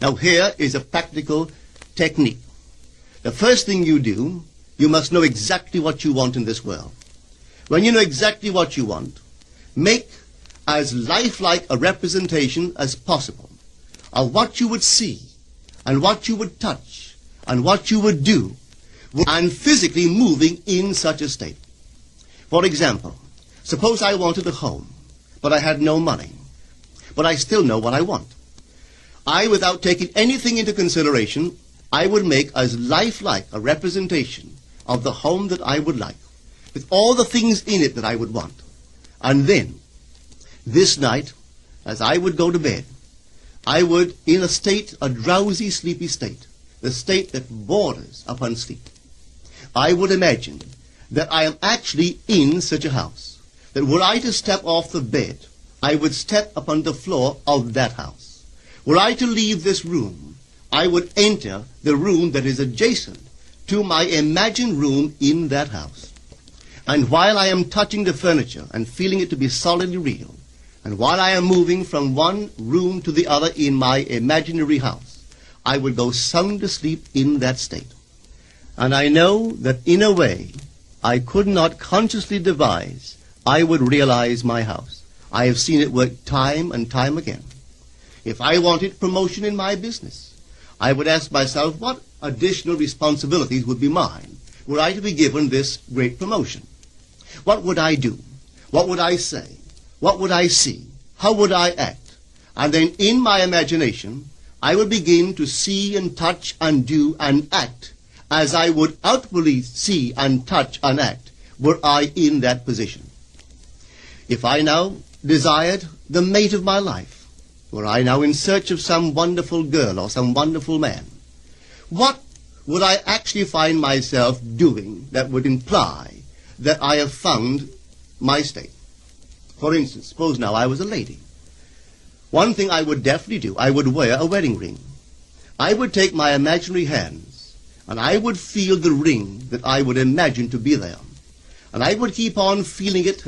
Now here is a practical technique. The first thing you do, you must know exactly what you want in this world. When you know exactly what you want, make as lifelike a representation as possible of what you would see and what you would touch and what you would do and physically moving in such a state. For example, suppose I wanted a home, but I had no money, but I still know what I want. Without taking anything into consideration, I would make as lifelike a representation of the home that I would like, with all the things in it that I would want. And then, this night, as I would go to bed, I would, in a drowsy, sleepy state, the state that borders upon sleep, I would imagine that I am actually in such a house, that were I to step off the bed, I would step upon the floor of that house. Were I to leave this room, I would enter the room that is adjacent to my imagined room in that house. And while I am touching the furniture and feeling it to be solidly real, and while I am moving from one room to the other in my imaginary house, I would go sound asleep in that state. And I know that in a way I could not consciously devise, I would realize my house. I have seen it work time and time again. If I wanted promotion in my business, I would ask myself what additional responsibilities would be mine were I to be given this great promotion. What would I do? What would I say? What would I see? How would I act? And then in my imagination, I would begin to see and touch and do and act as I would outwardly see and touch and act were I in that position. If I now desired the mate of my life, were I now in search of some wonderful girl or some wonderful man, what would I actually find myself doing that would imply that I have found my state? For instance, suppose now I was a lady. One thing I would definitely do, I would wear a wedding ring. I would take my imaginary hands, and I would feel the ring that I would imagine to be there. And I would keep on feeling it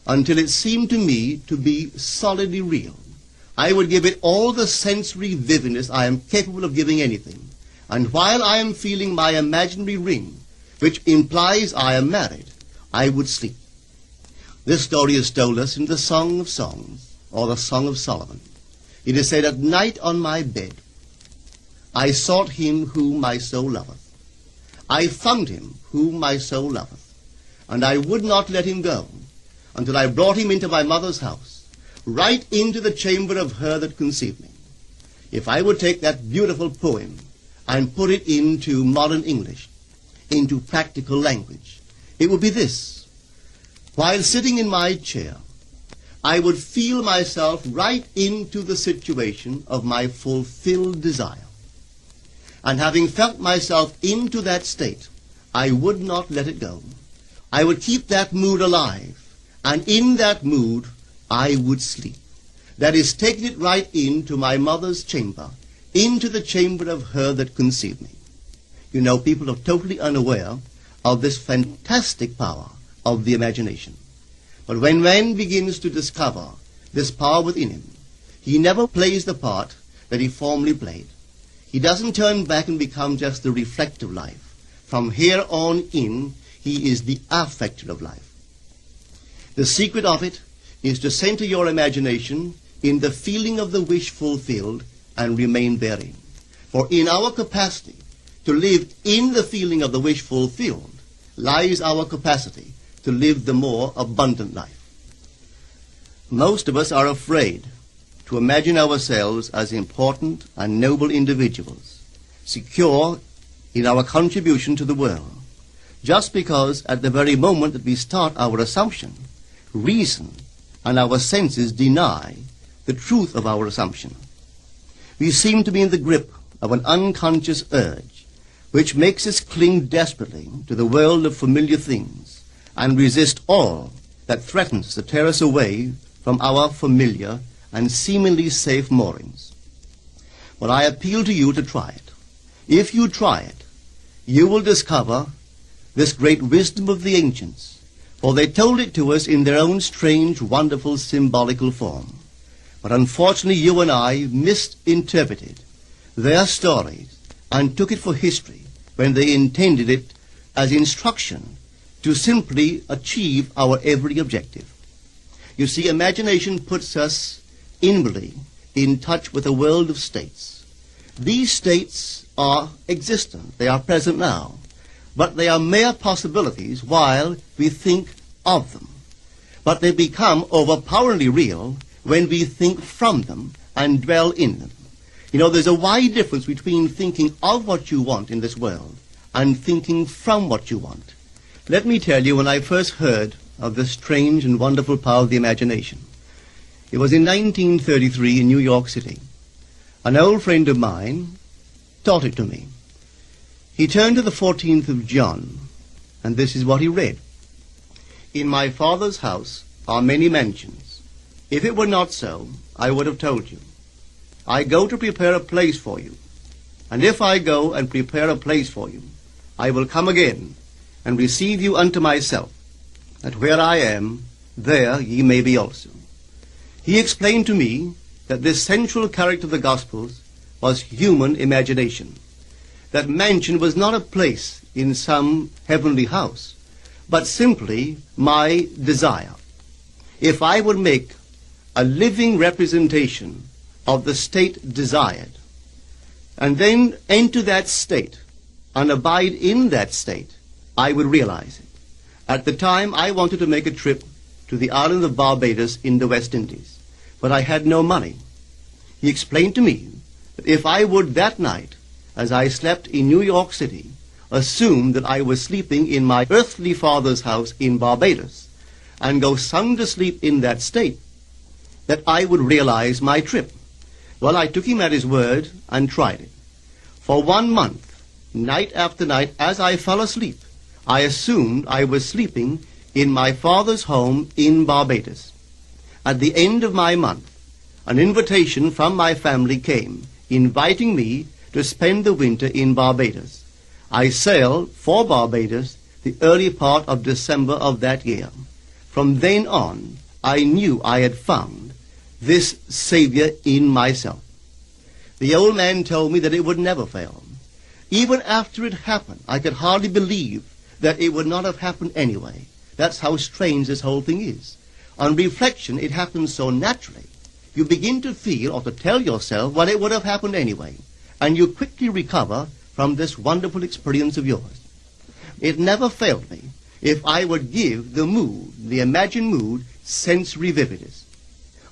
until it seemed to me to be solidly real. I would give it all the sensory vividness I am capable of giving anything. And while I am feeling my imaginary ring, which implies I am married, I would sleep. This story is told us in the Song of Songs, or the Song of Solomon. It is said, "At night on my bed, I sought him whom my soul loveth. I found him whom my soul loveth, and I would not let him go, until I brought him into my mother's house, right into the chamber of her that conceived me." If I would take that beautiful poem and put it into modern English, into practical language, it would be this. While sitting in my chair, I would feel myself right into the situation of my fulfilled desire. And having felt myself into that state, I would not let it go. I would keep that mood alive, and in that mood I would sleep. That is, taking it right into my mother's chamber, into the chamber of her that conceived me. You know, people are totally unaware of this fantastic power of the imagination. But when man begins to discover this power within him, he never plays the part that he formerly played. He doesn't turn back and become just the reflective life. From here on in, he is the affecter of life. The secret of it is to center your imagination in the feeling of the wish fulfilled and remain therein. For in our capacity to live in the feeling of the wish fulfilled lies our capacity to live the more abundant life. Most of us are afraid to imagine ourselves as important and noble individuals, secure in our contribution to the world, just because at the very moment that we start our assumption, reason and our senses deny the truth of our assumption. We seem to be in the grip of an unconscious urge which makes us cling desperately to the world of familiar things and resist all that threatens to tear us away from our familiar and seemingly safe moorings. But I appeal to you to try it. If you try it, you will discover this great wisdom of the ancients, for they told it to us in their own strange, wonderful, symbolical form. But unfortunately, you and I misinterpreted their stories and took it for history when they intended it as instruction to simply achieve our every objective. You see, imagination puts us inwardly in touch with a world of states. These states are existent. They are present now. But they are mere possibilities while we think of them. But they become overpoweringly real when we think from them and dwell in them. You know, there's a wide difference between thinking of what you want in this world and thinking from what you want. Let me tell you, when I first heard of this strange and wonderful power of the imagination, it was in 1933 in New York City. An old friend of mine taught it to me. He turned to the 14th of John, and this is what he read. In my Father's house are many mansions. If it were not so, I would have told you. I go to prepare a place for you. And if I go and prepare a place for you, I will come again and receive you unto myself, that where I am, there ye may be also. He explained to me that this central character of the Gospels was human imagination. That mansion was not a place in some heavenly house, but simply my desire. If I would make a living representation of the state desired, and then enter that state and abide in that state, I would realize it. At the time, I wanted to make a trip to the island of Barbados in the West Indies, but I had no money. He explained to me that if I would that night, as I slept in New York City, assume that I was sleeping in my earthly father's house in Barbados, and go sound asleep in that state, that I would realize my trip. Well, I took him at his word and tried it. For 1 month, night after night, as I fell asleep, I assumed I was sleeping in my father's home in Barbados. At the end of my month, an invitation from my family came, inviting me to spend the winter in Barbados. I sailed for Barbados the early part of December of that year. From then on, I knew I had found this Savior in myself. The old man told me that it would never fail. Even after it happened, I could hardly believe that it would not have happened anyway. That's how strange this whole thing is. On reflection, it happens so naturally. You begin to feel or to tell yourself, well, it would have happened anyway. And you quickly recover from this wonderful experience of yours. It never failed me if I would give the mood, the imagined mood, sensory vividness.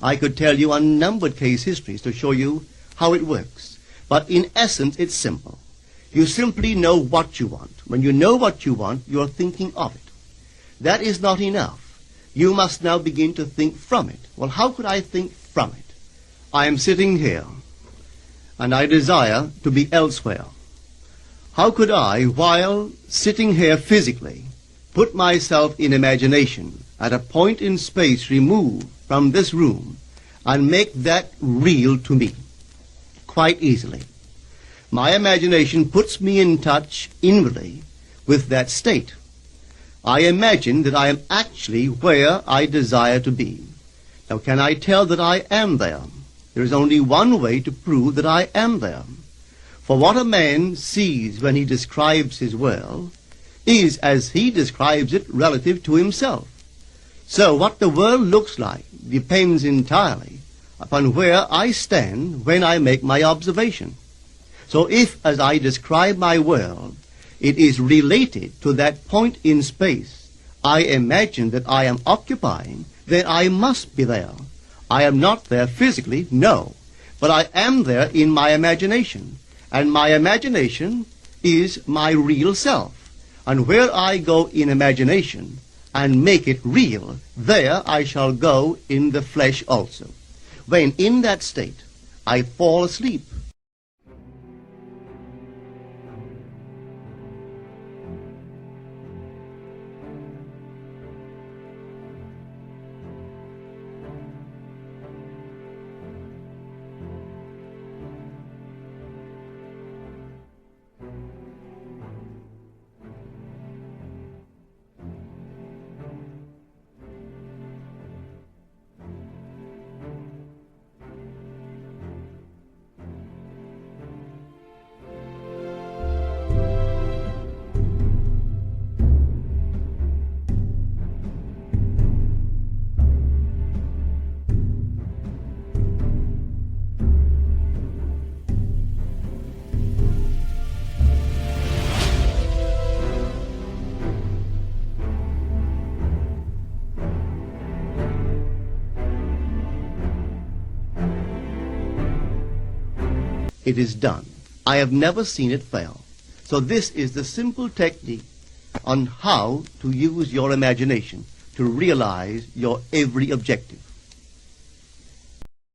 I could tell you unnumbered case histories to show you how it works. But in essence, it's simple. You simply know what you want. When you know what you want, you're thinking of it. That is not enough. You must now begin to think from it. Well, how could I think from it? I am sitting here, and I desire to be elsewhere. How could I, while sitting here physically, put myself in imagination at a point in space removed from this room and make that real to me? Quite easily. My imagination puts me in touch inwardly with that state. I imagine that I am actually where I desire to be. Now, can I tell that I am there? There is only one way to prove that I am there. For what a man sees when he describes his world is as he describes it relative to himself. So what the world looks like depends entirely upon where I stand when I make my observation. So if, as I describe my world, it is related to that point in space I imagine that I am occupying, then I must be there. I am not there physically, no, but I am there in my imagination, and my imagination is my real self. And where I go in imagination and make it real, there I shall go in the flesh also. When in that state I fall asleep, it is done. I have never seen it fail. So this is the simple technique on how to use your imagination to realize your every objective.